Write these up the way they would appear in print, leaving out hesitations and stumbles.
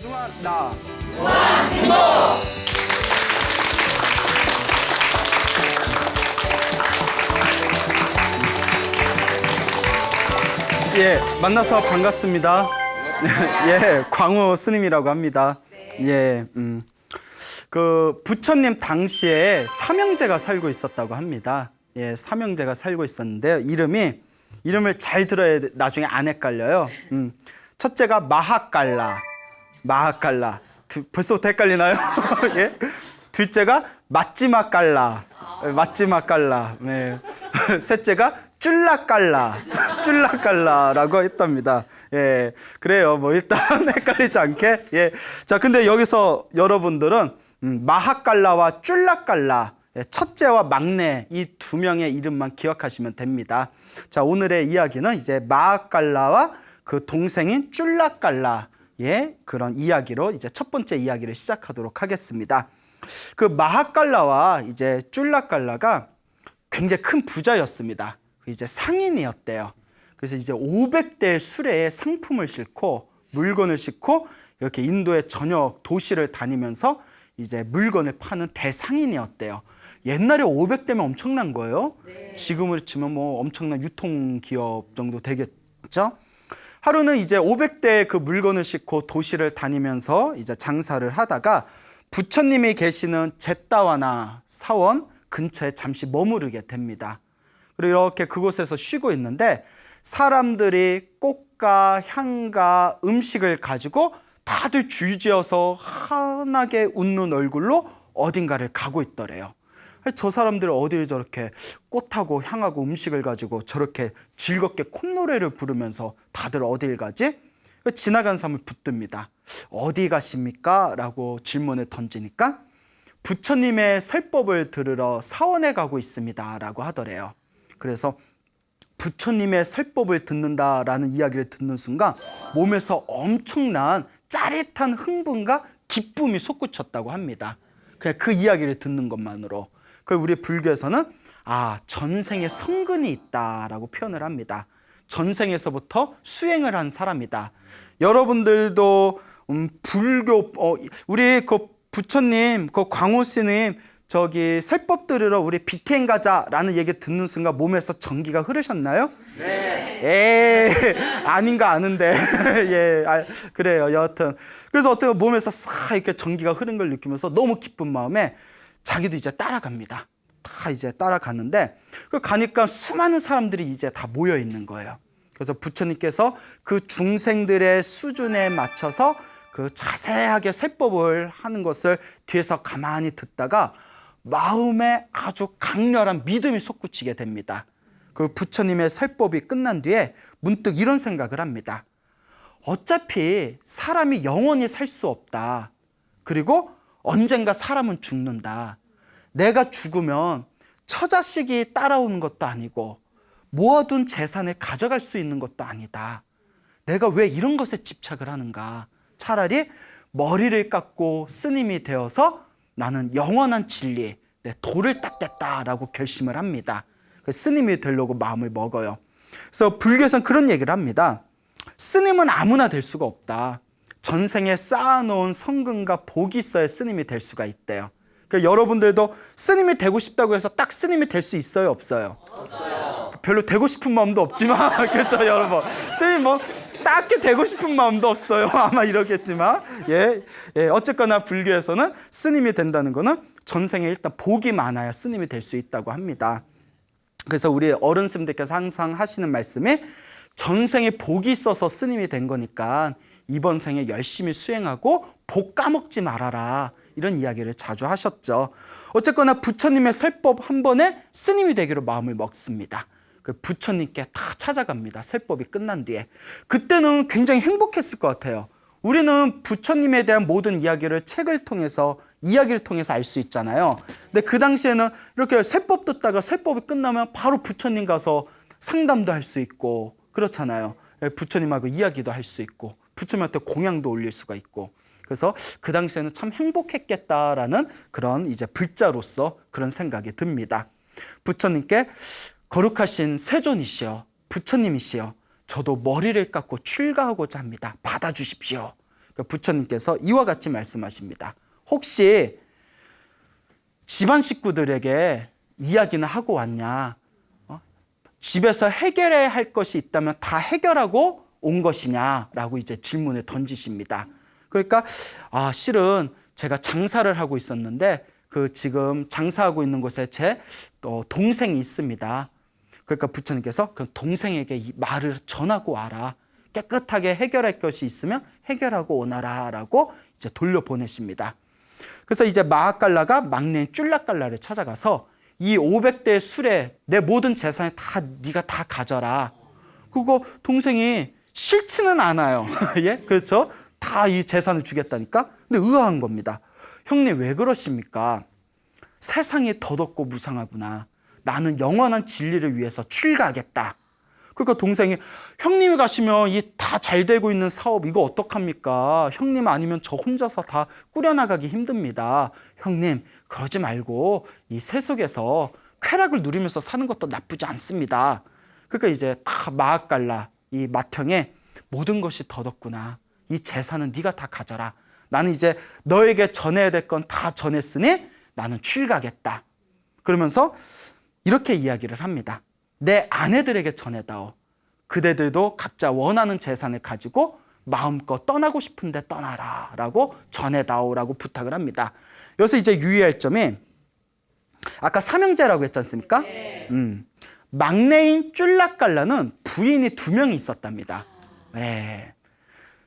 소중한 나. 예, 만나서 반갑습니다. 예, 광우 스님이라고 합니다. 예, 그 부처님 당시에 삼형제가 살고 있었다고 합니다. 예, 삼형제가 살고 있었는데요. 이름을 잘 들어야 나중에 안 헷갈려요. 첫째가 마하깔라. 벌써부터 헷갈리나요? 예? 둘째가 마찌마깔라. 네. 셋째가 쫄라깔라라고 했답니다. 예, 그래요. 뭐 일단 헷갈리지 않게. 예, 자, 근데 여기서 여러분들은 마하깔라와 쫄라깔라, 첫째와 막내 이 두 명의 이름만 기억하시면 됩니다. 자, 오늘의 이야기는 이제 마하깔라와 그 동생인 쫄라깔라의 그런 이야기로 이제 첫 번째 이야기를 시작하도록 하겠습니다. 그 마하깔라와 이제 쫄라깔라가 굉장히 큰 부자였습니다. 이제 상인이었대요. 그래서 이제 500대의 수레에 상품을 싣고 물건을 싣고 이렇게 인도의 전역 도시를 다니면서 이제 물건을 파는 대상인이었대요. 옛날에 500대면 엄청난 거예요. 네. 지금으로 치면 뭐 엄청난 유통기업 정도 되겠죠. 하루는 이제 500대의 그 물건을 싣고 도시를 다니면서 이제 장사를 하다가 부처님이 계시는 제따와나 사원 근처에 잠시 머무르게 됩니다. 그리고 이렇게 그곳에서 쉬고 있는데 사람들이 꽃과 향과 음식을 가지고 다들 줄지어서 환하게 웃는 얼굴로 어딘가를 가고 있더래요. 저 사람들이 어딜 저렇게 꽃하고 향하고 음식을 가지고 저렇게 즐겁게 콧노래를 부르면서 다들 어딜 가지? 지나간 사람을 붙듭니다. 어디 가십니까? 라고 질문을 던지니까 부처님의 설법을 들으러 사원에 가고 있습니다 라고 하더래요. 그래서 부처님의 설법을 듣는다라는 이야기를 듣는 순간 몸에서 엄청난 짜릿한 흥분과 기쁨이 솟구쳤다고 합니다. 그냥 그 이야기를 듣는 것만으로. 그걸 우리 불교에서는 전생에 성근이 있다라고 표현을 합니다. 전생에서부터 수행을 한 사람이다. 여러분들도 불교 우리 그 부처님 그 광우 스님 저기 설법 들으러 우리 BTN 가자라는 얘기 듣는 순간 몸에서 전기가 흐르셨나요? 네. 아닌가 아는데. 예, 그래요. 여하튼 그래서 어떻게 몸에서 싹 이렇게 전기가 흐른 걸 느끼면서 너무 기쁜 마음에 자기도 이제 따라갑니다. 다 이제 따라가는데 그 가니까 수많은 사람들이 이제 다 모여 있는 거예요. 그래서 부처님께서 그 중생들의 수준에 맞춰서 그 자세하게 설법을 하는 것을 뒤에서 가만히 듣다가 마음에 아주 강렬한 믿음이 솟구치게 됩니다. 그 부처님의 설법이 끝난 뒤에 문득 이런 생각을 합니다. 어차피 사람이 영원히 살 수 없다. 그리고 언젠가 사람은 죽는다. 내가 죽으면 처자식이 따라오는 것도 아니고 모아둔 재산을 가져갈 수 있는 것도 아니다. 내가 왜 이런 것에 집착을 하는가? 차라리 머리를 깎고 스님이 되어서 나는 영원한 진리, 내 도를 닦겠다라고 결심을 합니다. 스님이 되려고 마음을 먹어요. 그래서 불교에서는 그런 얘기를 합니다. 스님은 아무나 될 수가 없다. 전생에 쌓아놓은 성근과 복이 있어야 스님이 될 수가 있대요. 그러니까 여러분들도 스님이 되고 싶다고 해서 딱 스님이 될 수 있어요, 없어요? 없어요. 별로 되고 싶은 마음도 없지만 그렇죠, 여러분. 스님 뭐 딱히 되고 싶은 마음도 없어요. 아마 이러겠지만 어쨌거나 불교에서는 스님이 된다는 거는 전생에 일단 복이 많아야 스님이 될 수 있다고 합니다. 그래서 우리 어른 스님들께서 항상 하시는 말씀이 전생에 복이 있어서 스님이 된 거니까 이번 생에 열심히 수행하고 복 까먹지 말아라, 이런 이야기를 자주 하셨죠. 어쨌거나 부처님의 설법 한 번에 스님이 되기로 마음을 먹습니다. 그 부처님께 다 찾아갑니다. 설법이 끝난 뒤에. 그때는 굉장히 행복했을 것 같아요. 우리는 부처님에 대한 모든 이야기를 책을 통해서, 이야기를 통해서 알 수 있잖아요. 근데 그 당시에는 이렇게 설법 듣다가 설법이 끝나면 바로 부처님 가서 상담도 할 수 있고 그렇잖아요. 부처님하고 이야기도 할 수 있고 부처님한테 공양도 올릴 수가 있고. 그래서 그 당시에는 참 행복했겠다라는 그런 이제 불자로서 그런 생각이 듭니다. 부처님께 거룩하신 세존이시여, 부처님이시여, 저도 머리를 깎고 출가하고자 합니다. 받아주십시오. 그러니까 부처님께서 이와 같이 말씀하십니다. 혹시 집안 식구들에게 이야기는 하고 왔냐? 집에서 해결해야 할 것이 있다면 다 해결하고 온 것이냐라고 이제 질문을 던지십니다. 그러니까 실은 제가 장사를 하고 있었는데 지금 장사하고 있는 곳에 제 또 동생이 있습니다. 그러니까 부처님께서 그 동생에게 이 말을 전하고 와라. 깨끗하게 해결할 것이 있으면 해결하고 오너라라고 이제 돌려보내십니다. 그래서 이제 마하깔라가 막내인 쫄라깔라를 찾아가서 이 500대 술에 내 모든 재산을 다 네가 다 가져라. 그거 동생이 싫지는 않아요. 예, 그렇죠? 다 이 재산을 주겠다니까. 근데 의아한 겁니다. 형님 왜 그러십니까? 세상이 더덥고 무상하구나. 나는 영원한 진리를 위해서 출가하겠다. 그러니까 동생이 형님이 가시면 이 다 잘 되고 있는 사업 이거 어떡합니까? 형님 아니면 저 혼자서 다 꾸려나가기 힘듭니다. 형님 그러지 말고 이 세속에서 쾌락을 누리면서 사는 것도 나쁘지 않습니다. 그러니까 이제 다 마하깔라 이 맏형에 모든 것이 더덥구나. 이 재산은 네가 다 가져라. 나는 이제 너에게 전해야 될 건 다 전했으니 나는 출가하겠다. 그러면서 이렇게 이야기를 합니다. 내 아내들에게 전해다오. 그대들도 각자 원하는 재산을 가지고 마음껏 떠나고 싶은데 떠나라 라고 전해다오라고 부탁을 합니다. 여기서 이제 유의할 점이 아까 삼형제라고 했지 않습니까? 네. 막내인 쫄라깔라는 부인이 2명이 있었답니다. 네.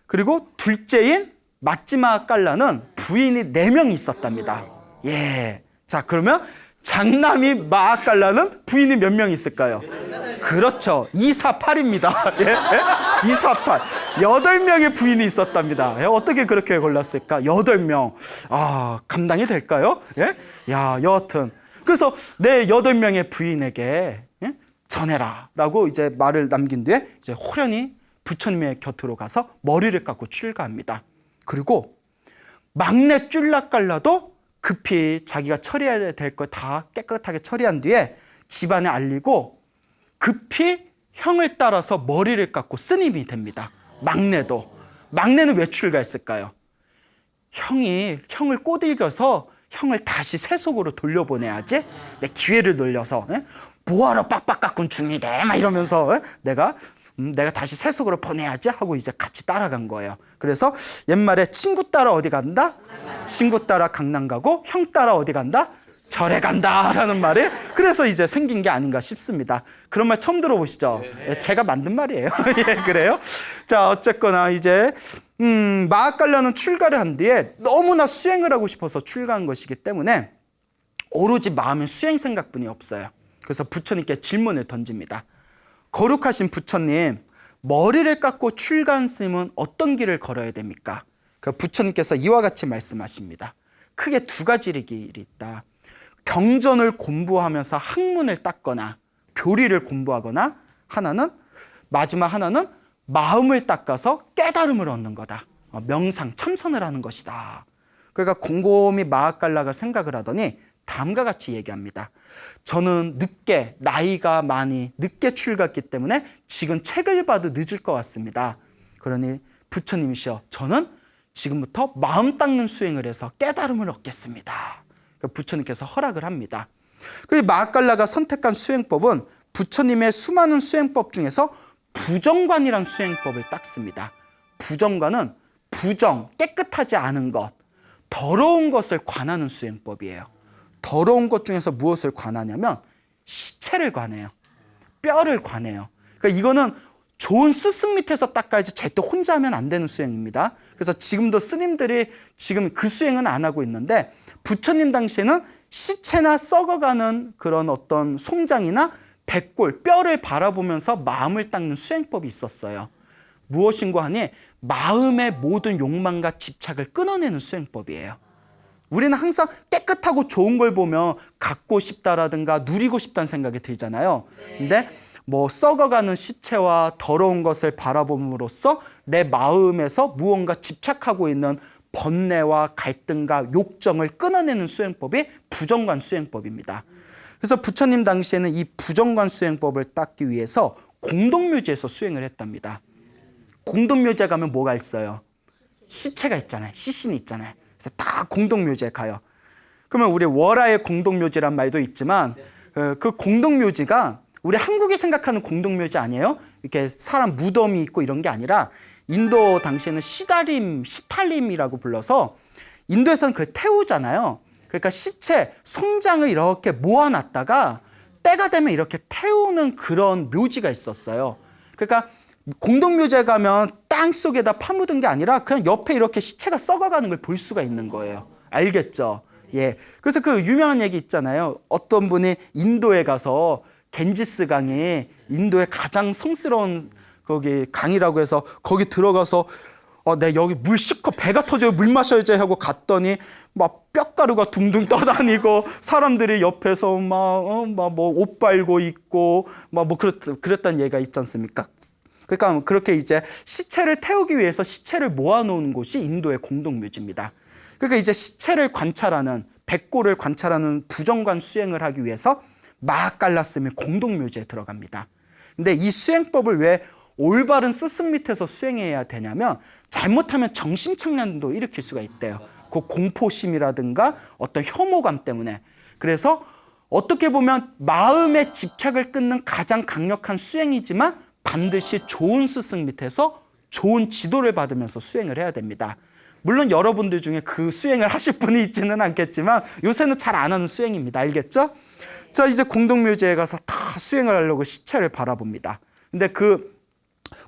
그리고 둘째인 마지막 깔라는 부인이 4명이 있었답니다. 예. 자, 그러면 장남이 마하깔라는 부인이 몇 명 있을까요? 그렇죠. 248입니다. 예? 예? 248. 8명의 부인이 있었답니다. 예? 어떻게 그렇게 골랐을까? 8명. 감당이 될까요? 예? 야, 여하튼. 그래서 내 8명의 부인에게 전해라. 라고 이제 말을 남긴 뒤에 이제 호련히 부처님의 곁으로 가서 머리를 깎고 출가합니다. 그리고 막내 쫄라깔라도 급히 자기가 처리해야 될 거 다 깨끗하게 처리한 뒤에 집안에 알리고 급히 형을 따라서 머리를 깎고 스님이 됩니다. 막내도. 막내는 왜 출가했을까요? 형을 꼬들겨서 형을 다시 세속으로 돌려보내야지. 내 기회를 놀려서 뭐하러 빡빡 깎은 중이래 막 이러면서 내가 다시 세속으로 보내야지 하고 이제 같이 따라간 거예요. 그래서 옛말에 친구 따라 어디 간다? 친구 따라 강남 가고 형 따라 어디 간다? 절에 간다라는 말이 그래서 이제 생긴 게 아닌가 싶습니다. 그런 말 처음 들어보시죠? 네. 제가 만든 말이에요. 예, 그래요? 자, 어쨌거나 이제 마하깔라는 출가를 한 뒤에 너무나 수행을 하고 싶어서 출가한 것이기 때문에 오로지 마음에 수행 생각뿐이 없어요. 그래서 부처님께 질문을 던집니다. 거룩하신 부처님, 머리를 깎고 출가한 스님은 어떤 길을 걸어야 됩니까? 그 부처님께서 이와 같이 말씀하십니다. 크게 2가지 길이 있다. 경전을 공부하면서 학문을 닦거나 교리를 공부하거나 마지막 하나는 마음을 닦아서 깨달음을 얻는 거다. 명상, 참선을 하는 것이다. 그러니까 곰곰이 마하깔라가 생각을 하더니 다음과 같이 얘기합니다. 저는 나이가 많이 늦게 출가했기 때문에 지금 책을 봐도 늦을 것 같습니다. 그러니 부처님이시여, 저는 지금부터 마음 닦는 수행을 해서 깨달음을 얻겠습니다. 그러니까 부처님께서 허락을 합니다. 그 마하깔라가 선택한 수행법은 부처님의 수많은 수행법 중에서 부정관이란 수행법을 닦습니다. 부정관은 깨끗하지 않은 것, 더러운 것을 관하는 수행법이에요. 더러운 것 중에서 무엇을 관하냐면 시체를 관해요. 뼈를 관해요. 그러니까 이거는 좋은 스승 밑에서 닦아야지 절대 혼자 하면 안 되는 수행입니다. 그래서 지금도 스님들이 지금 그 수행은 안 하고 있는데 부처님 당시에는 시체나 썩어가는 그런 어떤 송장이나 백골, 뼈를 바라보면서 마음을 닦는 수행법이 있었어요. 무엇인고 하니 마음의 모든 욕망과 집착을 끊어내는 수행법이에요. 우리는 항상 깨끗하고 좋은 걸 보면 갖고 싶다라든가 누리고 싶다는 생각이 들잖아요. 근데 썩어가는 시체와 더러운 것을 바라봄으로써 내 마음에서 무언가 집착하고 있는 번뇌와 갈등과 욕정을 끊어내는 수행법이 부정관 수행법입니다. 그래서 부처님 당시에는 이 부정관 수행법을 닦기 위해서 공동묘지에서 수행을 했답니다. 공동묘지에 가면 뭐가 있어요? 시체가 있잖아요. 시신이 있잖아요. 그래서 다 공동묘지에 가요. 그러면 우리 월화의 공동묘지란 말도 있지만 그 공동묘지가 우리 한국이 생각하는 공동묘지 아니에요? 이렇게 사람 무덤이 있고 이런 게 아니라 인도 당시에는 시탈림이라고 불러서 인도에서는 그걸 태우잖아요. 그러니까 시체, 송장을 이렇게 모아놨다가 때가 되면 이렇게 태우는 그런 묘지가 있었어요. 그러니까 공동묘지에 가면 땅 속에다 파묻은 게 아니라 그냥 옆에 이렇게 시체가 썩어가는 걸 볼 수가 있는 거예요. 알겠죠? 예. 그래서 그 유명한 얘기 있잖아요. 어떤 분이 인도에 가서 겐지스 강이 인도의 가장 성스러운 거기 강이라고 해서 거기 들어가서 내 여기 물 씻고 배가 터져요. 물 마셔야지 하고 갔더니 막 뼈가루가 둥둥 떠다니고 사람들이 옆에서 막 옷 빨고 있고 뭐 그랬다는 얘기가 있지 않습니까? 그러니까 그렇게 이제 시체를 태우기 위해서 시체를 모아놓은 곳이 인도의 공동묘지입니다. 그러니까 이제 시체를 관찰하는 백골을 관찰하는 부정관 수행을 하기 위해서 마하칼라스미 공동묘지에 들어갑니다. 근데 이 수행법을 왜 올바른 스승 밑에서 수행해야 되냐면 잘못하면 정신착란도 일으킬 수가 있대요. 그 공포심이라든가 어떤 혐오감 때문에. 그래서 어떻게 보면 마음의 집착을 끊는 가장 강력한 수행이지만 반드시 좋은 스승 밑에서 좋은 지도를 받으면서 수행을 해야 됩니다. 물론 여러분들 중에 그 수행을 하실 분이 있지는 않겠지만 요새는 잘 안 하는 수행입니다. 알겠죠? 자, 이제 공동묘지에 가서 다 수행을 하려고 시체를 바라봅니다. 근데 그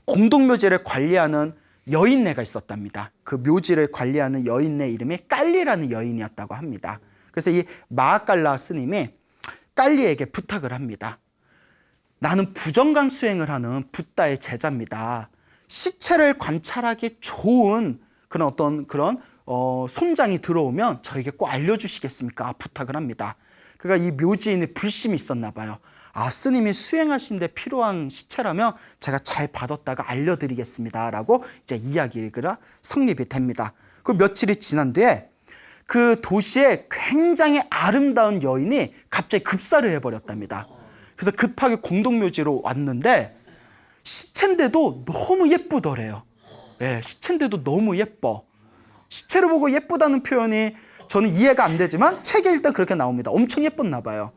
공동묘지를 관리하는 여인네가 있었답니다. 그 묘지를 관리하는 여인네 이름이 깔리라는 여인이었다고 합니다. 그래서 이 마하칼라 스님이 깔리에게 부탁을 합니다. 나는 부정관 수행을 하는 붓다의 제자입니다. 시체를 관찰하기 좋은 그런 손장이 들어오면 저에게 꼭 알려주시겠습니까? 부탁을 합니다. 그러니까 이 묘지인의 불심이 있었나 봐요. 스님이 수행하신 데 필요한 시체라면 제가 잘 받았다가 알려드리겠습니다. 라고 이제 이야기가 성립이 됩니다. 그 며칠이 지난 뒤에 그 도시에 굉장히 아름다운 여인이 갑자기 급사를 해버렸답니다. 그래서 급하게 공동묘지로 왔는데 시체인데도 너무 예쁘더래요. 예, 시체인데도 너무 예뻐. 시체를 보고 예쁘다는 표현이 저는 이해가 안 되지만 책에 일단 그렇게 나옵니다. 엄청 예뻤나 봐요.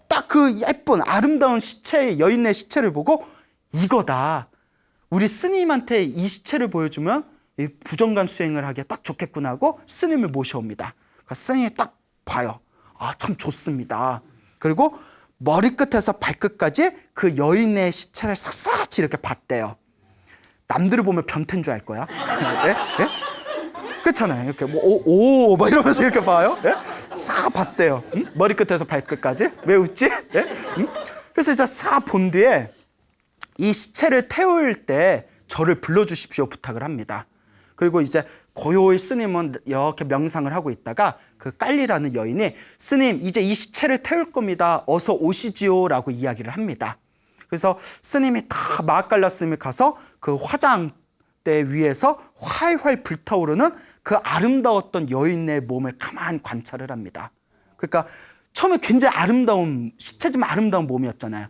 딱 그 예쁜 아름다운 시체, 여인의 시체를 보고 이거다. 우리 스님한테 이 시체를 보여주면 이 부정관 수행을 하기에 딱 좋겠구나 하고 스님을 모셔옵니다. 그러니까 스님이 딱 봐요. 참 좋습니다. 그리고 머리끝에서 발끝까지 그 여인의 시체를 샅샅이 이렇게 봤대요. 남들을 보면 변태인 줄 알 거야. 예? 예? 그렇잖아요. 이렇게 막 이러면서 이렇게 봐요. 예? 싹 봤대요. 응? 머리끝에서 발끝까지. 왜 웃지? 예? 응? 그래서 이제 싹 본 뒤에 이 시체를 태울 때 저를 불러주십시오 부탁을 합니다. 그리고 이제 고요히 스님은 이렇게 명상을 하고 있다가 그 깔리라는 여인이 스님 이제 이 시체를 태울 겁니다. 어서 오시지요 라고 이야기를 합니다. 그래서 스님이 다 마하칼라 스님이 가서 그 화장대 위에서 활활 불타오르는 그 아름다웠던 여인의 몸을 가만히 관찰을 합니다. 그러니까 처음에 굉장히 아름다운 시체지만 아름다운 몸이었잖아요.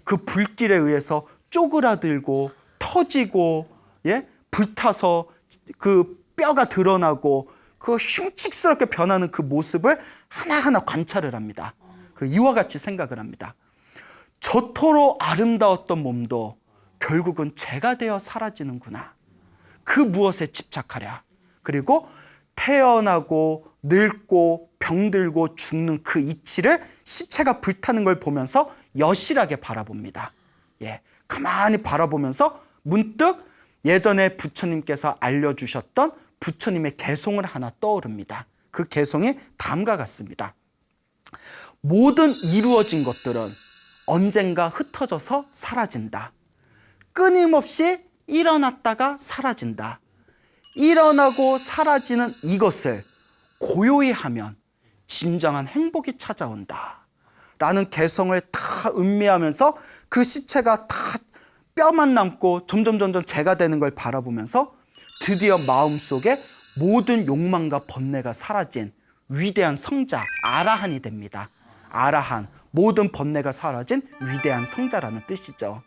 그 불길에 의해서 쪼그라들고 터지고 예? 불타서 그 뼈가 드러나고 그 흉측스럽게 변하는 그 모습을 하나하나 관찰을 합니다. 그 이와 같이 생각을 합니다. 저토록 아름다웠던 몸도 결국은 죄가 되어 사라지는구나. 그 무엇에 집착하랴. 그리고 태어나고 늙고 병들고 죽는 그 이치를 시체가 불타는 걸 보면서 여실하게 바라봅니다. 예, 가만히 바라보면서 문득 예전에 부처님께서 알려주셨던 부처님의 개송을 하나 떠오릅니다. 그 개송이 다음과 같습니다. 모든 이루어진 것들은 언젠가 흩어져서 사라진다. 끊임없이 일어났다가 사라진다. 일어나고 사라지는 이것을 고요히 하면 진정한 행복이 찾아온다. 라는 개성을 다 음미하면서 그 시체가 다 뼈만 남고 점점 재가 되는 걸 바라보면서 드디어 마음속에 모든 욕망과 번뇌가 사라진 위대한 성자 아라한이 됩니다. 아라한, 모든 번뇌가 사라진 위대한 성자라는 뜻이죠.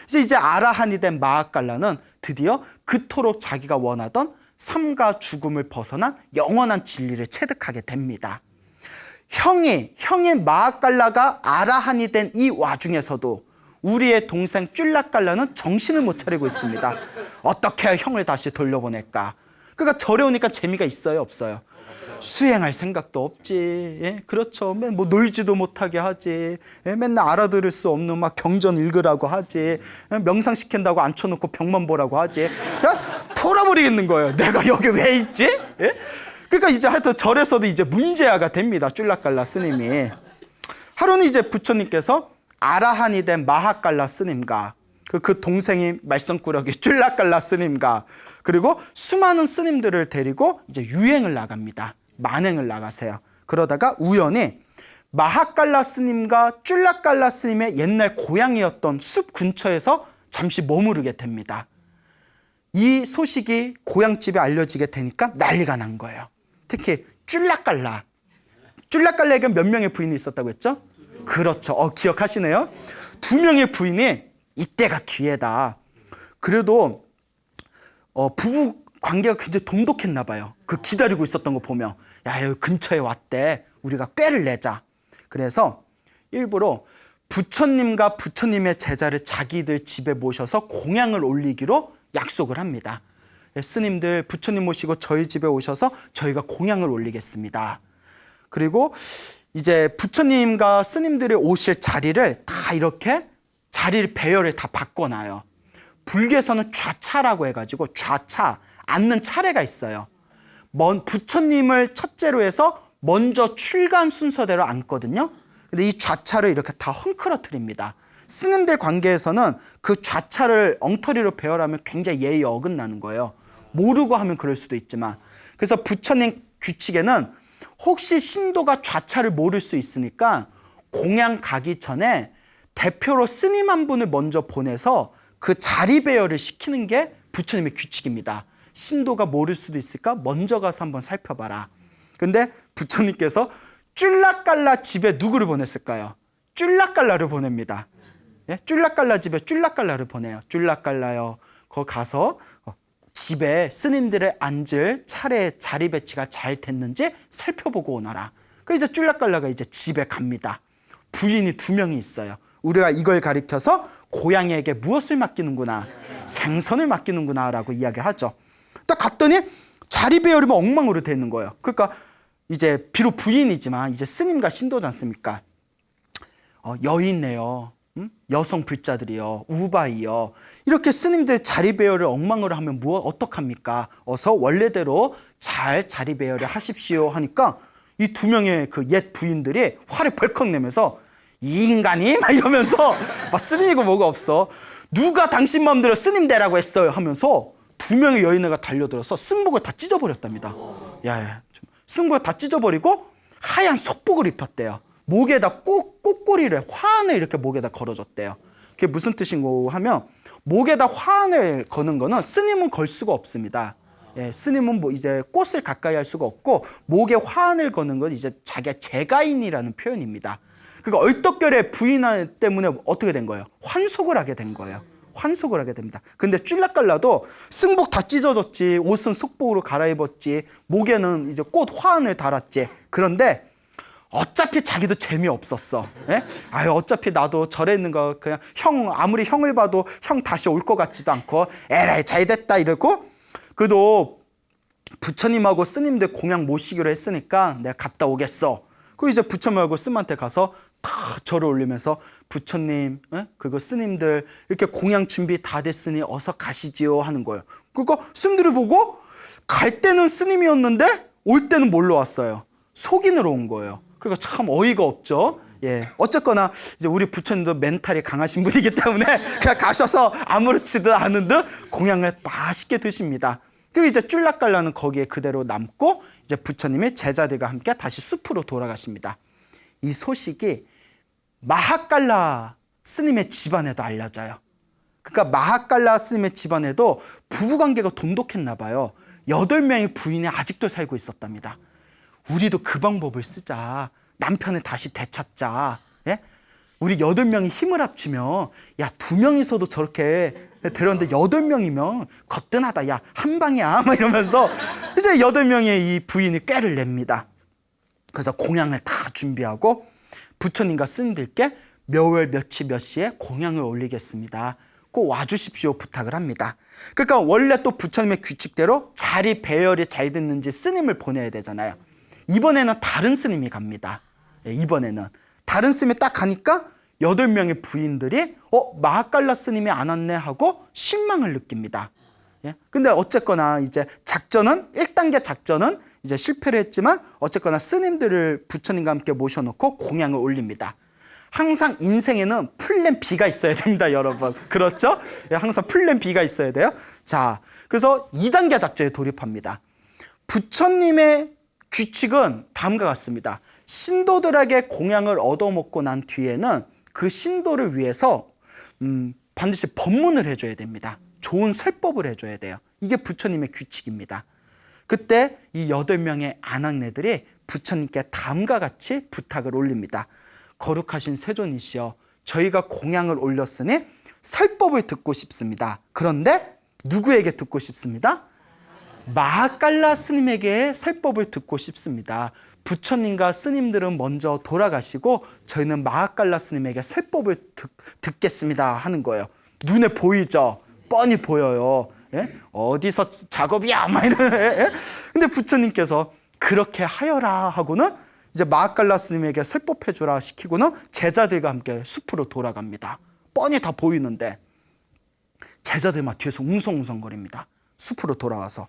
그래서 이제 아라한이 된 마하칼라는 드디어 그토록 자기가 원하던 삶과 죽음을 벗어난 영원한 진리를 체득하게 됩니다. 형이 마하갈라가 아라한이 된 이 와중에서도 우리의 동생 쫄라깔라는 정신을 못 차리고 있습니다. 어떻게 해야 형을 다시 돌려보낼까? 그러니까 절에 오니까 재미가 있어요, 없어요? 수행할 생각도 없지. 예? 그렇죠. 뭐 놀지도 못하게 하지. 예? 맨날 알아들을 수 없는 막 경전 읽으라고 하지. 예? 명상시킨다고 앉혀놓고 병만 보라고 하지. 그냥 돌아버리겠는 거예요. 내가 여기 왜 있지? 예? 그러니까 이제 하여튼 절에서도 이제 문제아가 됩니다. 쫄라깔라 스님이. 하루는 이제 부처님께서 아라한이 된 마하갈라 스님과 그 동생이 말썽꾸러기 쫄라깔라 스님과 그리고 수많은 스님들을 데리고 이제 유행을 나갑니다. 만행을 나가세요. 그러다가 우연히 마하갈라 스님과 쫄라깔라 스님의 옛날 고향이었던 숲 근처에서 잠시 머무르게 됩니다. 이 소식이 고향집에 알려지게 되니까 난리가 난 거예요. 특히 쫄라깔라에게 몇 명의 부인이 있었다고 했죠? 그렇죠. 기억하시네요. 2명의 부인이 이때가 기회다. 그래도 부부 관계가 굉장히 돈독했나 봐요. 그 기다리고 있었던 거 보면 야, 여기 근처에 왔대. 우리가 꾀를 내자. 그래서 일부러 부처님과 부처님의 제자를 자기들 집에 모셔서 공양을 올리기로 약속을 합니다. 스님들 부처님 모시고 저희 집에 오셔서 저희가 공양을 올리겠습니다. 그리고 이제 부처님과 스님들이 오실 자리를 다 이렇게 자리를 배열을 다 바꿔놔요. 불교에서는 좌차라고 해가지고 좌차, 앉는 차례가 있어요. 부처님을 첫째로 해서 먼저 출간 순서대로 앉거든요. 근데 이 좌차를 이렇게 다 헝클어뜨립니다. 스님들 관계에서는 그 좌차를 엉터리로 배열하면 굉장히 예의 어긋나는 거예요. 모르고 하면 그럴 수도 있지만. 그래서 부처님 규칙에는 혹시 신도가 좌차를 모를 수 있으니까 공양 가기 전에 대표로 스님 한 분을 먼저 보내서 그 자리 배열을 시키는 게 부처님의 규칙입니다. 신도가 모를 수도 있으니까 먼저 가서 한번 살펴봐라. 근데 부처님께서 쫄라깔라 집에 누구를 보냈을까요? 쫄라깔라를 보냅니다. 예? 쫄라깔라 집에 쫄라깔라를 보내요. 쫄라깔라요. 거기 가서 집에 스님들의 앉을 차례 자리 배치가 잘 됐는지 살펴보고 오너라. 그 이제 쫄라깔라가 이제 집에 갑니다. 부인이 2명이 있어요. 우리가 이걸 가리켜서 고양이에게 무엇을 맡기는구나, 생선을 맡기는구나 라고 이야기를 하죠. 딱 갔더니 자리 배열이 엉망으로 되어 있는 거예요. 그러니까 이제 비록 부인이지만 이제 스님과 신도지 않습니까? 여인네요. 여성 불자들이요, 우바이요. 이렇게 스님들 자리 배열을 엉망으로 하면 어떡합니까? 어서 원래대로 잘 자리 배열을 하십시오 하니까 이 2명의 그 옛 부인들이 화를 벌컥 내면서 이 인간이 막 이러면서 막 스님이고 뭐가 없어. 누가 당신 마음대로 스님 되라고 했어요 하면서 2명의 여인애가 달려들어서 승복을 다 찢어버렸답니다. 야, 승복을 다 찢어버리고 하얀 속복을 입혔대요. 목에다 꽃꼬리를 화환을 이렇게 목에다 걸어줬대요. 그게 무슨 뜻인고 하면 목에다 화환을 거는 거는 스님은 걸 수가 없습니다. 예, 스님은 뭐 이제 꽃을 가까이 할 수가 없고 목에 화환을 거는 건 이제 자기가 제가인이라는 표현입니다. 그러니까 얼떨결에 부인 때문에 어떻게 된 거예요? 환속을 하게 된 거예요. 환속을 하게 됩니다. 근데 쫄라깔라도 승복 다 찢어졌지, 옷은 속복으로 갈아입었지, 목에는 이제 꽃 화환을 달았지. 그런데 어차피 자기도 재미없었어. 예? 아유, 어차피 나도 절에 있는 거 그냥 아무리 형을 봐도 형 다시 올 것 같지도 않고 에라이 잘 됐다 이러고, 그래도 부처님하고 스님들 공양 모시기로 했으니까 내가 갔다 오겠어. 그 이제 부처님하고 스님한테 가서 다 절을 올리면서 부처님, 그거 스님들 이렇게 공양 준비 다 됐으니 어서 가시지요 하는 거예요. 그러니까 스님들이 보고 갈 때는 스님이었는데 올 때는 뭘로 왔어요? 속인으로 온 거예요. 그러니까 참 어이가 없죠. 예, 어쨌거나 이제 우리 부처님도 멘탈이 강하신 분이기 때문에 그냥 가셔서 아무렇지도 않은 듯 공양을 맛있게 드십니다. 그리고 이제 쫄라깔라는 거기에 그대로 남고 이제 부처님이 제자들과 함께 다시 숲으로 돌아가십니다. 이 소식이 마하갈라 스님의 집안에도 알려져요. 그러니까 마하갈라 스님의 집안에도 부부관계가 돈독했나 봐요. 8명의 부인이 아직도 살고 있었답니다. 우리도 그 방법을 쓰자. 남편을 다시 되찾자. 예? 우리 8명이 힘을 합치면 야 2명이서도 저렇게 데려왔는데 8명이면 거뜬하다. 야 한 방이야. 막 이러면서 이제 8명의 이 부인이 꾀를 냅니다. 그래서 공양을 다 준비하고 부처님과 스님들께 몇월 며칠 몇 시에 공양을 올리겠습니다. 꼭 와주십시오 부탁을 합니다. 그러니까 원래 또 부처님의 규칙대로 자리 배열이 잘 됐는지 스님을 보내야 되잖아요. 이번에는 다른 스님이 갑니다. 이번에는 다른 스님이 딱 가니까 8명의 부인들이 마하깔라 스님이 안 왔네 하고 실망을 느낍니다. 근데 어쨌거나 이제 작전은 1단계 작전은 이제 실패를 했지만 어쨌거나 스님들을 부처님과 함께 모셔놓고 공양을 올립니다. 항상 인생에는 플랜 B가 있어야 됩니다, 여러분. 그렇죠? 항상 플랜 B가 있어야 돼요. 자, 그래서 2단계 작전에 돌입합니다. 부처님의 규칙은 다음과 같습니다. 신도들에게 공양을 얻어먹고 난 뒤에는 그 신도를 위해서 반드시 법문을 해줘야 됩니다. 좋은 설법을 해줘야 돼요. 이게 부처님의 규칙입니다. 그때 이 8명의 아낙네들이 부처님께 다음과 같이 부탁을 올립니다. 거룩하신 세존이시여, 저희가 공양을 올렸으니 설법을 듣고 싶습니다. 그런데 누구에게 듣고 싶습니다? 마하깔라 스님에게 설법을 듣고 싶습니다. 부처님과 스님들은 먼저 돌아가시고 저희는 마하깔라 스님에게 설법을 듣겠습니다 하는 거예요. 눈에 보이죠? 뻔히 보여요. 예? 어디서 작업이야? 막 이런. 예? 근데 부처님께서 그렇게 하여라 하고는 이제 마하깔라 스님에게 설법해 주라 시키고는 제자들과 함께 숲으로 돌아갑니다. 뻔히 다 보이는데 제자들 막 뒤에서 웅성웅성거립니다. 숲으로 돌아와서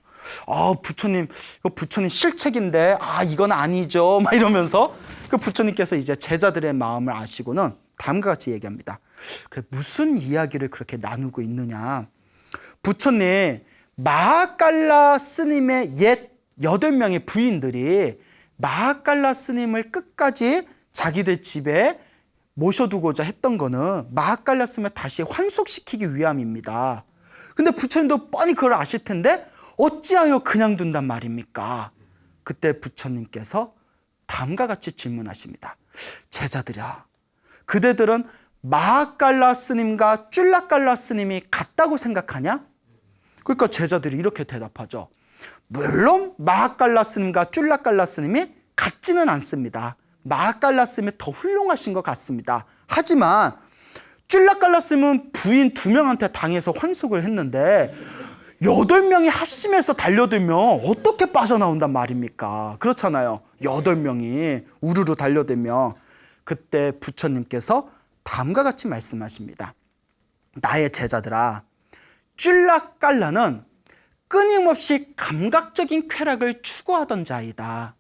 부처님 이거 부처님 실책인데 이건 아니죠 막 이러면서 그 부처님께서 이제 제자들의 마음을 아시고는 다음과 같이 얘기합니다. 무슨 이야기를 그렇게 나누고 있느냐. 부처님 마하깔라 스님의 옛 8명의 부인들이 마하깔라 스님을 끝까지 자기들 집에 모셔두고자 했던 거는 마하깔라 스님을 다시 환속시키기 위함입니다. 근데 부처님도 뻔히 그걸 아실 텐데 어찌하여 그냥 둔단 말입니까? 그때 부처님께서 다음과 같이 질문하십니다. 제자들아, 그대들은 마하깔라 스님과 쫄라깔라 스님이 같다고 생각하냐? 그러니까 제자들이 이렇게 대답하죠. 물론 마하깔라 스님과 쫄라깔라 스님이 같지는 않습니다. 마하깔라 스님이 더 훌륭하신 것 같습니다. 하지만 쫄라깔라 스님은 부인 2명한테 당해서 환속을 했는데 8명이 합심해서 달려들면 어떻게 빠져나온단 말입니까? 그렇잖아요. 8명이 우르르 달려들면. 그때 부처님께서 다음과 같이 말씀하십니다. 나의 제자들아, 쫄라깔라는 끊임없이 감각적인 쾌락을 추구하던 자이다.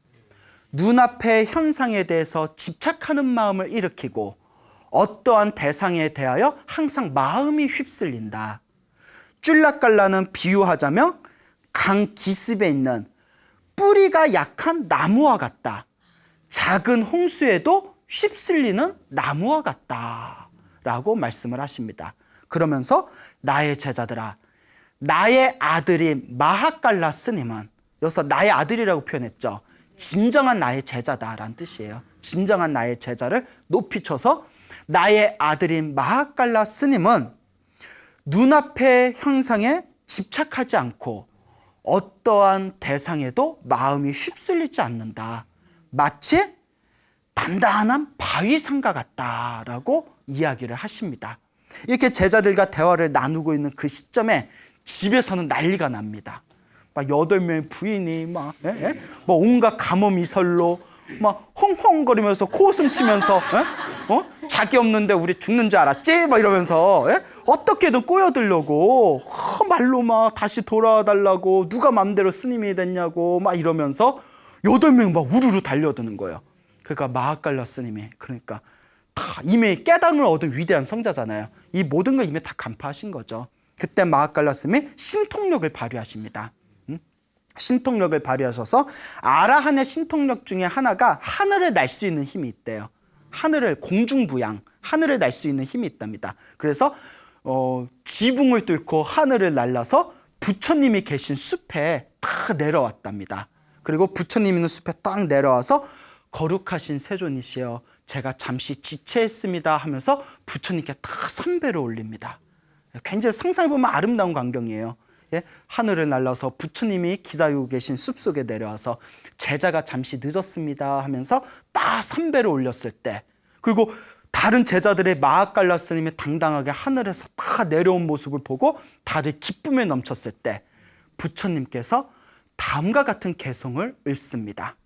눈앞의 현상에 대해서 집착하는 마음을 일으키고 어떠한 대상에 대하여 항상 마음이 휩쓸린다. 쫄라깔라는 비유하자면 강 기슭에 있는 뿌리가 약한 나무와 같다. 작은 홍수에도 휩쓸리는 나무와 같다 라고 말씀을 하십니다. 그러면서 나의 제자들아, 나의 아들인 마하깔라 스님은, 여기서 나의 아들이라고 표현했죠. 진정한 나의 제자다라는 뜻이에요. 진정한 나의 제자를 높이 쳐서 나의 아들인 마하깔라 스님은 눈앞의 현상에 집착하지 않고 어떠한 대상에도 마음이 휩쓸리지 않는다. 마치 단단한 바위산과 같다라고 이야기를 하십니다. 이렇게 제자들과 대화를 나누고 있는 그 시점에 집에서는 난리가 납니다. 막 8명의 부인이 막 온갖 감언이설로 막 헝헝거리면서 코웃음 치면서 자기 없는데 우리 죽는 줄 알았지? 막 이러면서 어떻게든 꼬여들려고 말로 막 다시 돌아와 달라고, 누가 맘대로 스님이 됐냐고 막 이러면서 8명 막 우르르 달려드는 거예요. 그러니까 마하깔라 스님이, 그러니까 다 이미 깨달음을 얻은 위대한 성자잖아요. 이 모든 걸 이미 다 간파하신 거죠. 그때 마하깔라 스님이 신통력을 발휘하십니다. 신통력을 발휘하셔서 아라한의 신통력 중에 하나가 하늘을 날 수 있는 힘이 있대요. 하늘을, 공중부양, 하늘을 날 수 있는 힘이 있답니다. 그래서 지붕을 뚫고 하늘을 날라서 부처님이 계신 숲에 다 내려왔답니다. 그리고 부처님 있는 숲에 딱 내려와서 거룩하신 세존이시여 제가 잠시 지체했습니다 하면서 부처님께 다 삼배를 올립니다. 굉장히 상상해보면 아름다운 광경이에요. 예? 하늘을 날라서 부처님이 기다리고 계신 숲속에 내려와서 제자가 잠시 늦었습니다 하면서 딱 삼배를 올렸을 때, 그리고 다른 제자들의 마하깔라 스님이 당당하게 하늘에서 다 내려온 모습을 보고 다들 기쁨에 넘쳤을 때 부처님께서 다음과 같은 개성을 읊습니다.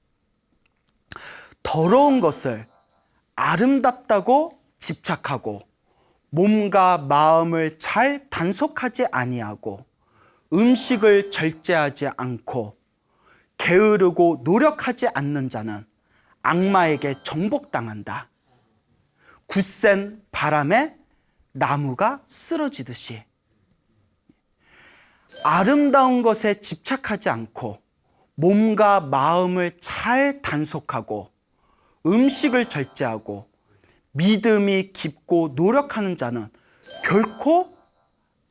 더러운 것을 아름답다고 집착하고 몸과 마음을 잘 단속하지 아니하고 음식을 절제하지 않고 게으르고 노력하지 않는 자는 악마에게 정복당한다. 굳센 바람에 나무가 쓰러지듯이 아름다운 것에 집착하지 않고 몸과 마음을 잘 단속하고 음식을 절제하고 믿음이 깊고 노력하는 자는 결코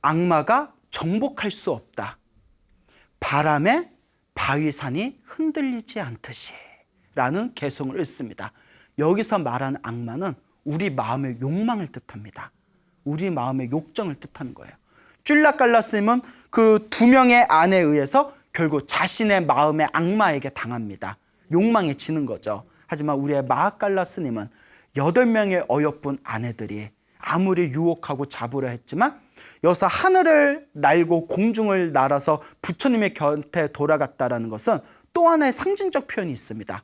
악마가 정복할 수 없다. 바람에 바위산이 흔들리지 않듯이 라는 개성을 읊습니다. 여기서 말하는 악마는 우리 마음의 욕망을 뜻합니다. 우리 마음의 욕정을 뜻하는 거예요. 쫄라깔라 스님은 그 두 명의 아내에 의해서 결국 자신의 마음의 악마에게 당합니다. 욕망에 지는 거죠. 하지만 우리의 마하깔라 스님은 8명의 어여쁜 아내들이 아무리 유혹하고 잡으려 했지만 여기서 하늘을 날고 공중을 날아서 부처님의 곁에 돌아갔다는 것은 또 하나의 상징적 표현이 있습니다.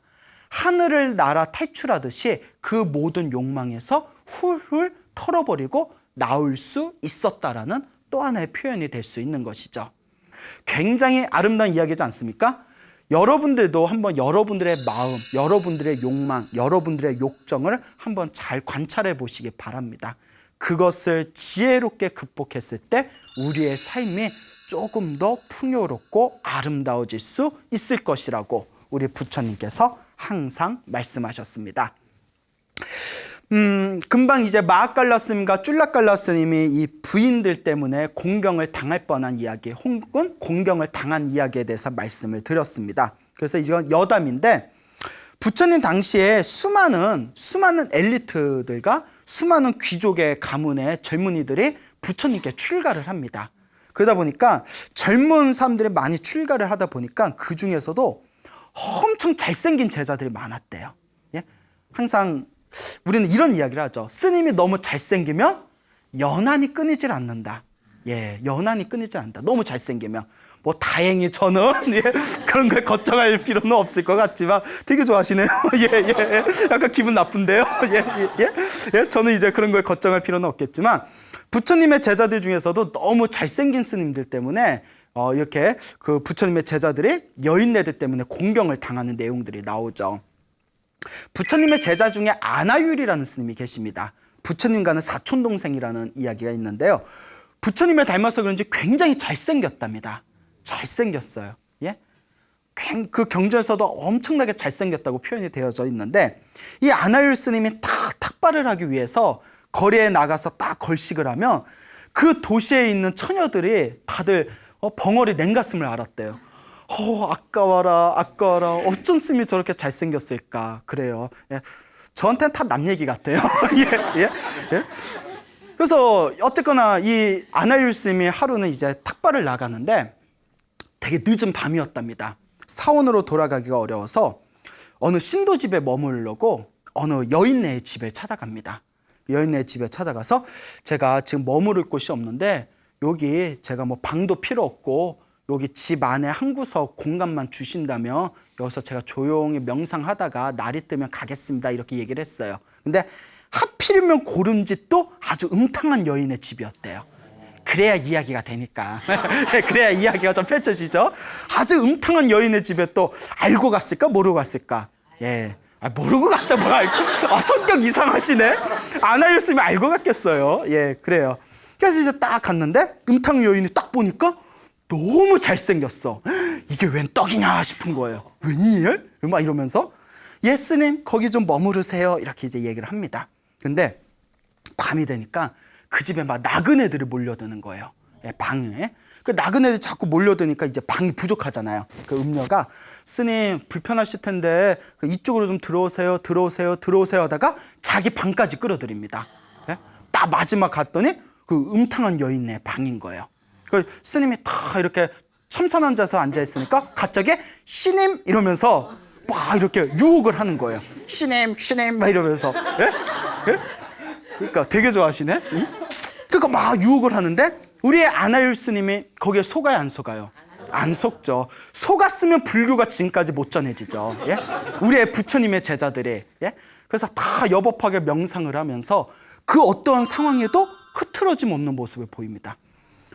하늘을 날아 탈출하듯이 그 모든 욕망에서 훌훌 털어버리고 나올 수 있었다라는 또 하나의 표현이 될 수 있는 것이죠. 굉장히 아름다운 이야기지 않습니까? 여러분들도 한번 여러분들의 마음, 여러분들의 욕망, 여러분들의 욕정을 한번 잘 관찰해 보시기 바랍니다. 그것을 지혜롭게 극복했을 때 우리의 삶이 조금 더 풍요롭고 아름다워질 수 있을 것이라고 우리 부처님께서 항상 말씀하셨습니다. 금방 이제 마하깔라 스님과 쫄라깔라 스님이 이 부인들 때문에 공경을 당할 뻔한 이야기, 혹은 공경을 당한 이야기에 대해서 말씀을 드렸습니다. 그래서 이건 여담인데, 부처님 당시에 수많은 엘리트들과 수많은 귀족의 가문의 젊은이들이 부처님께 출가를 합니다. 그러다 보니까 젊은 사람들이 많이 출가를 하다 보니까 그 중에서도 엄청 잘생긴 제자들이 많았대요. 예? 항상 우리는 이런 이야기를 하죠. 스님이 너무 잘생기면 연한이 끊이질 않는다. 예, 연한이 끊이질 않는다. 너무 잘생기면. 뭐 다행히 저는 예, 그런 걸 걱정할 필요는 없을 것 같지만 되게 좋아하시네요. 예. 약간 기분 나쁜데요. 예. 저는 이제 그런 걸 걱정할 필요는 없겠지만 부처님의 제자들 중에서도 너무 잘생긴 스님들 때문에 이렇게 그 부처님의 제자들이 여인네들 때문에 공경을 당하는 내용들이 나오죠. 부처님의 제자 중에 아나율이라는 스님이 계십니다. 부처님과는 사촌동생이라는 이야기가 있는데요. 부처님을 닮아서 그런지 굉장히 잘생겼답니다. 잘생겼어요. 예? 그 경전에서도 엄청나게 잘생겼다고 표현이 되어져 있는데, 이 아나율 스님이 딱 탁발을 하기 위해서 거리에 나가서 딱 걸식을 하면 그 도시에 있는 처녀들이 다들 벙어리 냉가슴을 앓았대요. 아까워라. 어쩐 스님이 저렇게 잘생겼을까. 그래요. 예. 저한테는 다 남 얘기 같아요. 예. 그래서 어쨌거나 이 아나율 스님이 하루는 이제 탁발을 나가는데 되게 늦은 밤이었답니다. 사원으로 돌아가기가 어려워서 어느 신도집에 머무르려고 어느 여인네의 집에 찾아갑니다. 여인네의 집에 찾아가서 제가 지금 머무를 곳이 없는데 여기 제가 뭐 방도 필요 없고 여기 집 안에 한 구석 공간만 주신다면 여기서 제가 조용히 명상하다가 날이 뜨면 가겠습니다. 이렇게 얘기를 했어요. 근데 하필이면 고른 집도 아주 음탕한 여인의 집이었대요. 그래야 이야기가 되니까. 그래야 이야기가 좀 펼쳐지죠. 아주 음탕한 여인의 집에 또 알고 갔을까 모르고 갔을까. 예. 모르고 갔자 뭘 알고. 성격 이상하시네. 아나였으면 알고 갔겠어요. 예, 그래요. 그래서 이제 딱 갔는데 음탕 여인이 딱 보니까 너무 잘생겼어. 이게 웬 떡이냐 싶은 거예요. 웬일? 막 이러면서 예 스님 거기 좀 머무르세요. 이렇게 이제 얘기를 합니다. 근데 밤이 되니까 그 집에 막 나그네들이 몰려드는 거예요. 예, 방에. 그 나그네들이 자꾸 몰려드니까 이제 방이 부족하잖아요. 그 음녀가 스님 불편하실 텐데 이쪽으로 좀 들어오세요, 들어오세요, 들어오세요 하다가 자기 방까지 끌어들입니다. 예? 딱 마지막 갔더니 그 음탕한 여인네 방인 거예요. 그 스님이 다 이렇게 참선 앉아서 앉아 있으니까 갑자기 시님 이러면서 막 이렇게 유혹을 하는 거예요. 시님, 시님 막 이러면서. 예? 예? 그러니까 되게 좋아하시네. 응? 그러니까 막 유혹을 하는데 우리의 아나율 스님이 거기에 속아요, 안 속아요? 안 속죠. 속았으면 불교가 지금까지 못 전해지죠. 예? 우리의 부처님의 제자들이. 예? 그래서 다 여법하게 명상을 하면서 그 어떠한 상황에도 흐트러짐 없는 모습을 보입니다.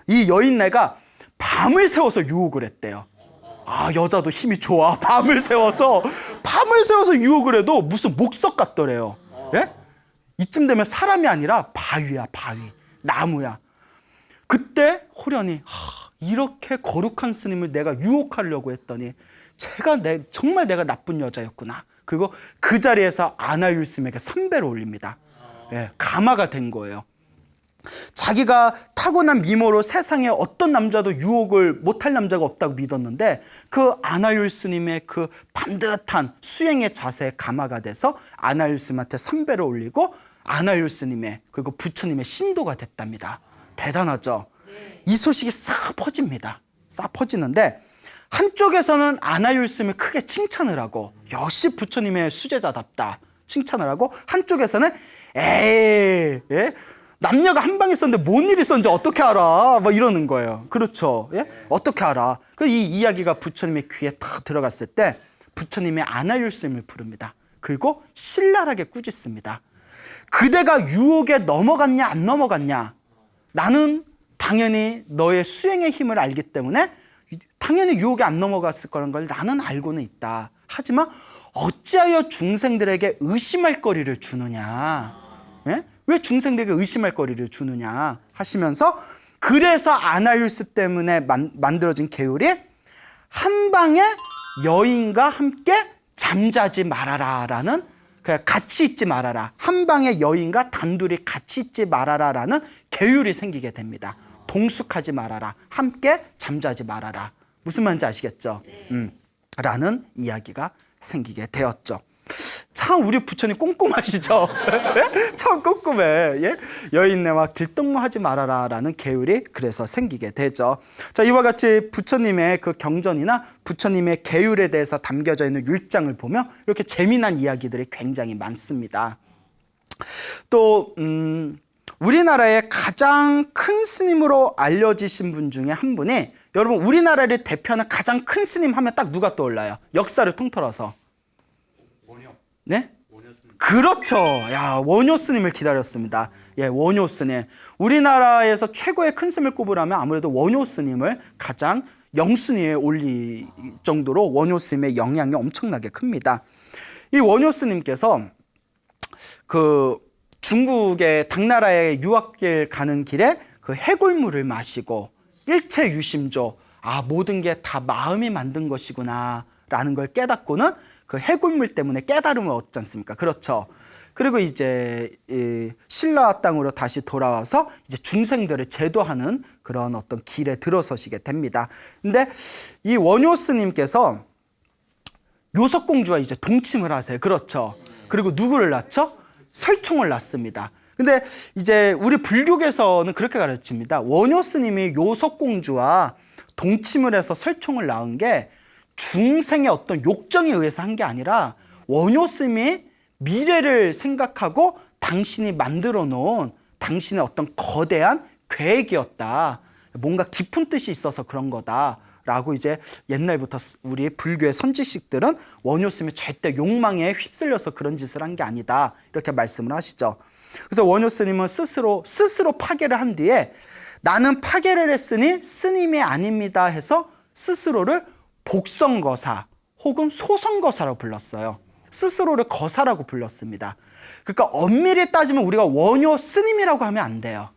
이 여인네가 밤을 새워서 유혹을 했대요. 아, 여자도 힘이 좋아. 밤을 새워서 유혹을 해도 무슨 목석 같더래요. 예? 이쯤 되면 사람이 아니라 바위야, 바위. 나무야. 그때 호련히 이렇게 거룩한 스님을 내가 유혹하려고 했더니 정말 내가 나쁜 여자였구나. 그리고 그 자리에서 아나율 스님에게 삼배를 올립니다. 예, 가마가 된 거예요. 자기가 타고난 미모로 세상에 어떤 남자도 유혹을 못할 남자가 없다고 믿었는데 그 아나율 스님의 그 반듯한 수행의 자세에 가마가 돼서 아나율 스님한테 삼배를 올리고 아나율 스님의 그리고 부처님의 신도가 됐답니다. 대단하죠? 이 소식이 싹 퍼집니다. 싹 퍼지는데 한쪽에서는 아나율 스님을 크게 칭찬을 하고 역시 부처님의 수제자답다 칭찬을 하고 한쪽에서는 에이 예? 남녀가 한 방에 있었는데 뭔 일이 있었는지 어떻게 알아? 막 이러는 거예요. 그렇죠? 예? 어떻게 알아? 이 이야기가 부처님의 귀에 탁 들어갔을 때 부처님의 아나율 스님을 부릅니다. 그리고 신랄하게 꾸짖습니다. 그대가 유혹에 넘어갔냐 안 넘어갔냐? 나는 당연히 너의 수행의 힘을 알기 때문에 당연히 유혹에 안 넘어갔을 거라는 걸 나는 알고는 있다. 하지만 어찌하여 중생들에게 의심할 거리를 주느냐? 예? 왜 중생들에게 의심할 거리를 주느냐 하시면서 그래서 아나율스 때문에 만들어진 계율이 한 방에 여인과 함께 잠자지 말아라라는 같이 있지 말아라. 한 방에 여인과 단둘이 같이 있지 말아라라는 계율이 생기게 됩니다. 동숙하지 말아라. 함께 잠자지 말아라. 무슨 말인지 아시겠죠? 라는 이야기가 생기게 되었죠. 참 우리 부처님 꼼꼼하시죠? 참 꼼꼼해. 예? 여인네와 길동무하지 말아라 라는 계율이 그래서 생기게 되죠. 자, 이와 같이 부처님의 그 경전이나 부처님의 계율에 대해서 담겨져 있는 율장을 보면 이렇게 재미난 이야기들이 굉장히 많습니다. 또 우리나라의 가장 큰 스님으로 알려지신 분 중에 한 분이 여러분 우리나라를 대표하는 가장 큰 스님 하면 딱 누가 떠올라요? 역사를 통틀어서. 네? 그렇죠. 야, 원효 스님을 기다렸습니다. 예, 원효 스님. 우리나라에서 최고의 큰 스님을 꼽으라면 아무래도 원효 스님을 가장 영순위에 올릴 정도로 원효 스님의 영향이 엄청나게 큽니다. 이 원효 스님께서 그 중국의 당나라의 유학길 가는 길에 그 해골물을 마시고 일체 유심조, 모든 게 다 마음이 만든 것이구나 라는 걸 깨닫고는 그 해골물 때문에 깨달음을 얻지 않습니까? 그렇죠. 그리고 이제 신라 땅으로 다시 돌아와서 이제 중생들을 제도하는 그런 어떤 길에 들어서시게 됩니다. 근데 이 원효 스님께서 요석공주와 이제 동침을 하세요. 그렇죠. 그리고 누구를 낳죠? 설총을 낳습니다. 근데 이제 우리 불교계에서는 그렇게 가르칩니다. 원효 스님이 요석공주와 동침을 해서 설총을 낳은 게 중생의 어떤 욕정에 의해서 한 게 아니라 원효 스님이 미래를 생각하고 당신이 만들어 놓은 당신의 어떤 거대한 계획이었다. 뭔가 깊은 뜻이 있어서 그런 거다라고 이제 옛날부터 우리 불교의 선지식들은 원효 스님이 절대 욕망에 휩쓸려서 그런 짓을 한 게 아니다. 이렇게 말씀을 하시죠. 그래서 원효 스님은 스스로 파괴를 한 뒤에 나는 파괴를 했으니 스님이 아닙니다 해서 스스로를 복성거사 혹은 소성거사라고 불렀어요. 스스로를 거사라고 불렀습니다. 그러니까 엄밀히 따지면 우리가 원효 스님이라고 하면 안 돼요.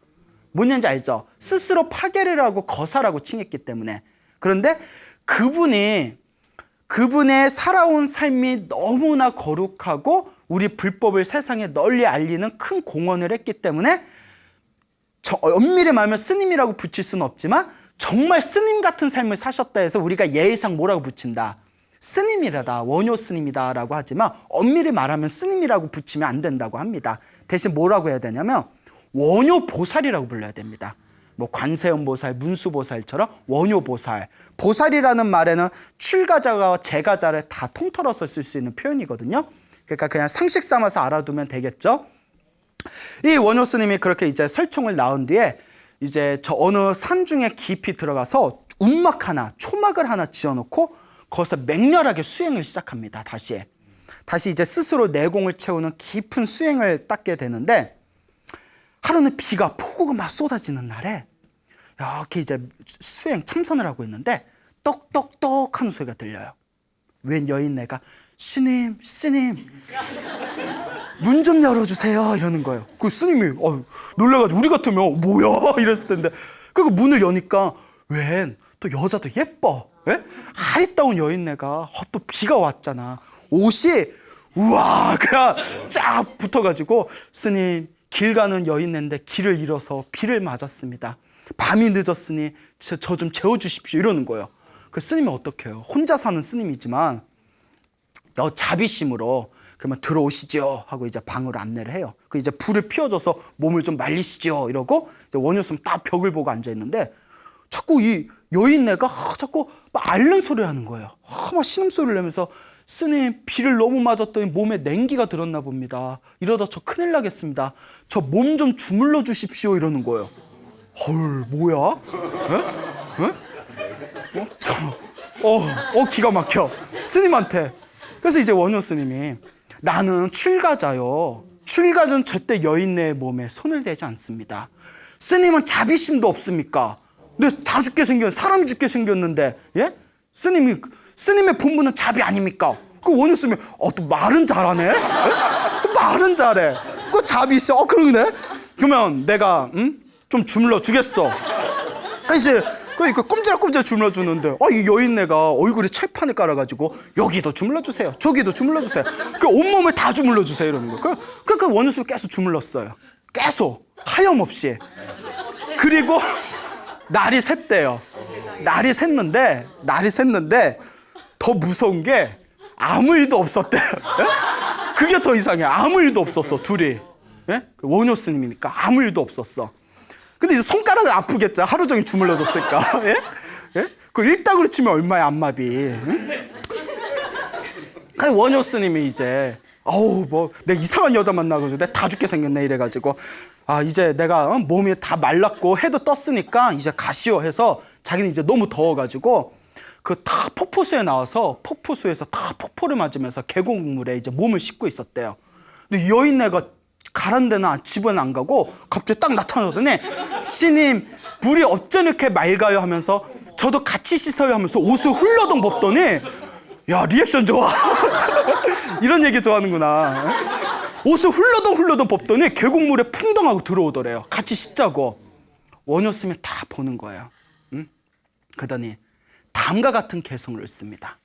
뭔지 알죠? 스스로 파괴를 하고 거사라고 칭했기 때문에. 그런데 그분의 살아온 삶이 너무나 거룩하고 우리 불법을 세상에 널리 알리는 큰 공헌을 했기 때문에 엄밀히 말하면 스님이라고 붙일 수는 없지만 정말 스님 같은 삶을 사셨다 해서 우리가 예의상 뭐라고 붙인다? 스님이라다, 원효 스님이다라고 하지만 엄밀히 말하면 스님이라고 붙이면 안 된다고 합니다. 대신 뭐라고 해야 되냐면 원효 보살이라고 불러야 됩니다. 뭐 관세음 보살, 문수 보살처럼 원효 보살. 보살이라는 말에는 출가자와 재가자를 다 통틀어서 쓸 수 있는 표현이거든요. 그러니까 그냥 상식 삼아서 알아두면 되겠죠. 이 원효 스님이 그렇게 이제 설총을 낳은 뒤에 이제 저 어느 산 중에 깊이 들어가서 움막 하나, 초막을 하나 지어놓고 거기서 맹렬하게 수행을 시작합니다. 다시 이제 스스로 내공을 채우는 깊은 수행을 닦게 되는데, 하루는 비가 폭우가 막 쏟아지는 날에 이렇게 이제 수행 참선을 하고 있는데 똑똑똑 하는 소리가 들려요. 웬 여인네가 스님 문 좀 열어주세요 이러는 거예요. 그 스님이 놀라가지고 우리 같으면 뭐야 이랬을 텐데, 그 문을 여니까 웬 또 여자도 예뻐, 아리따운 여인네가 또 비가 왔잖아. 옷이 우와 그냥 쫙 붙어가지고 스님 길 가는 여인네인데 길을 잃어서 비를 맞았습니다. 밤이 늦었으니 저 좀 재워주십시오 이러는 거예요. 그 스님이 어떻게 해요? 혼자 사는 스님이지만 자비심으로 그러면 들어오시죠 하고 이제 방으로 안내를 해요. 그 이제 불을 피워줘서 몸을 좀 말리시죠 이러고 원효 스님 딱 벽을 보고 앉아 있는데 자꾸 이 여인네가 자꾸 막 앓는 소리를 하는 거예요. 막 신음소리를 내면서 스님 비를 너무 맞았더니 몸에 냉기가 들었나 봅니다. 이러다 저 큰일 나겠습니다. 저 몸 좀 주물러 주십시오 이러는 거예요. 헐 뭐야? 기가 막혀 스님한테. 그래서 이제 원효 스님이 나는 출가자요. 출가자는 절대 여인네의 몸에 손을 대지 않습니다. 스님은 자비심도 없습니까? 근데 다 죽게 사람 죽게 생겼는데, 예? 스님의 본분은 자비 아닙니까? 그 원효 스님이 또 말은 잘하네. 말은 잘해. 그 자비시. 그러네. 그러면 내가 좀 주물러 주겠어. 이제 그 꼼지락꼼지락 주물러 주는데 이 여인네가 얼굴에 철판을 깔아가지고 여기도 주물러 주세요. 저기도 주물러 주세요. 그 온몸을 다 주물러 주세요 이러는 거예요. 그 원효 스님이 계속 주물렀어요. 계속 하염없이. 그리고 날이 샜대요. 날이 샜는데 더 무서운 게 아무 일도 없었대요. 그게 더 이상해. 아무 일도 없었어 둘이. 원효 스님이니까 아무 일도 없었어. 근데 이제 손가락은 아프겠죠. 하루 종일 주물러줬으니까. 그 일당으로 치면 얼마야 안마비. 원효 스님이 이제 내가 이상한 여자 만나가지고 내가 다 죽게 생겼네 이래가지고 이제 내가 몸이 다 말랐고 해도 떴으니까 이제 가시오 해서 자기는 이제 너무 더워가지고 그 다 폭포수에 나와서 폭포수에서 다 폭포를 맞으면서 계곡물에 이제 몸을 씻고 있었대요. 근데 여인네가 가란 데는 집은 안 가고 갑자기 딱 나타나더니 스님 물이 어쩜 이렇게 맑아요 하면서 저도 같이 씻어요 하면서 옷을 훌러덩 벗더니 야 리액션 좋아. 이런 얘기 좋아하는구나. 옷을 훌러덩 벗더니 계곡물에 풍덩하고 들어오더래요. 같이 씻자고. 원효 스님이 다 보는 거예요. 그러더니 다음과 같은 개성을 씁니다.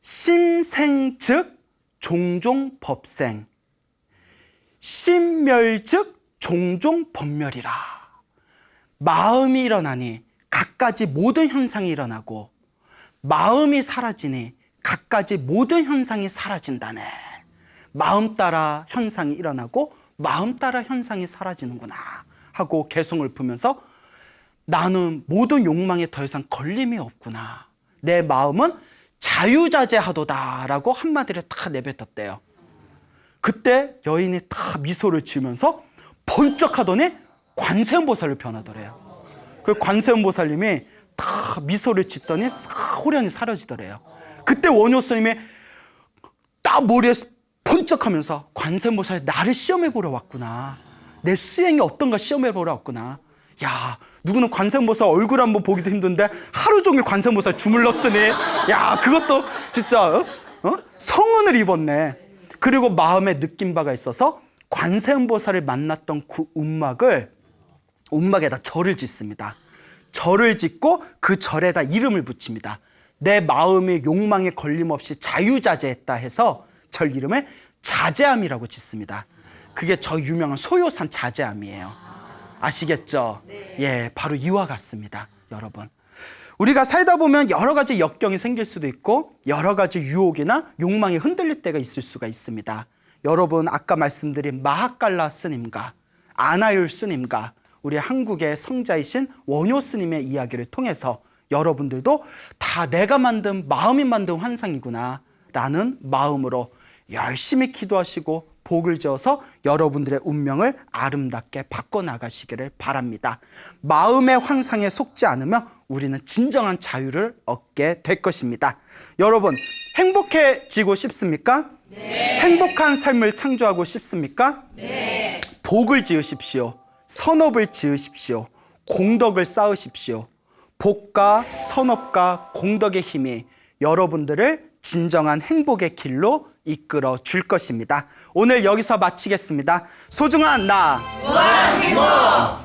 심생즉 종종 법생, 심멸즉 종종 법멸이라. 마음이 일어나니 갖가지 모든 현상이 일어나고 마음이 사라지니 갖가지 모든 현상이 사라진다네. 마음 따라 현상이 일어나고 마음 따라 현상이 사라지는구나 하고 개성을 풀면서 나는 모든 욕망에 더 이상 걸림이 없구나. 내 마음은 자유자재하도다라고 한마디를 딱 내뱉었대요. 그때 여인이 다 미소를 지으면서 번쩍 하더니 관세음보살로 변하더래요. 그 관세음보살님이 다 미소를 짓더니 호련히 사라지더래요. 그때 원효 스님이 딱 머리에 번쩍하면서 관세음보살이 나를 시험해보러 왔구나. 내 수행이 어떤가 시험해보러 왔구나. 야, 누구는 관세음보살 얼굴 한번 보기도 힘든데 하루 종일 관세음보살 주물렀으니 야, 그것도 진짜 성은을 입었네. 그리고 마음에 느낀 바가 있어서 관세음보살을 만났던 그 움막에다 절을 짓습니다. 절을 짓고 그 절에다 이름을 붙입니다. 내 마음의 욕망에 걸림없이 자유자재했다 해서 절 이름을 자재암이라고 짓습니다. 그게 저 유명한 소요산 자재암이에요. 아시겠죠? 네. 예, 바로 이와 같습니다. 여러분. 우리가 살다 보면 여러 가지 역경이 생길 수도 있고 여러 가지 유혹이나 욕망에 흔들릴 때가 있을 수가 있습니다. 여러분, 아까 말씀드린 마하깔라 스님과 아나율 스님과 우리 한국의 성자이신 원효 스님의 이야기를 통해서 여러분들도 다 내가 만든, 마음이 만든 환상이구나 라는 마음으로 열심히 기도하시고 복을 지어서 여러분들의 운명을 아름답게 바꿔나가시기를 바랍니다. 마음의 환상에 속지 않으면 우리는 진정한 자유를 얻게 될 것입니다. 여러분, 행복해지고 싶습니까? 네. 행복한 삶을 창조하고 싶습니까? 네. 복을 지으십시오. 선업을 지으십시오. 공덕을 쌓으십시오. 복과 선업과 공덕의 힘이 여러분들을 진정한 행복의 길로 이끌어 줄 것입니다. 오늘 여기서 마치겠습니다. 소중한 나, 무한 행복!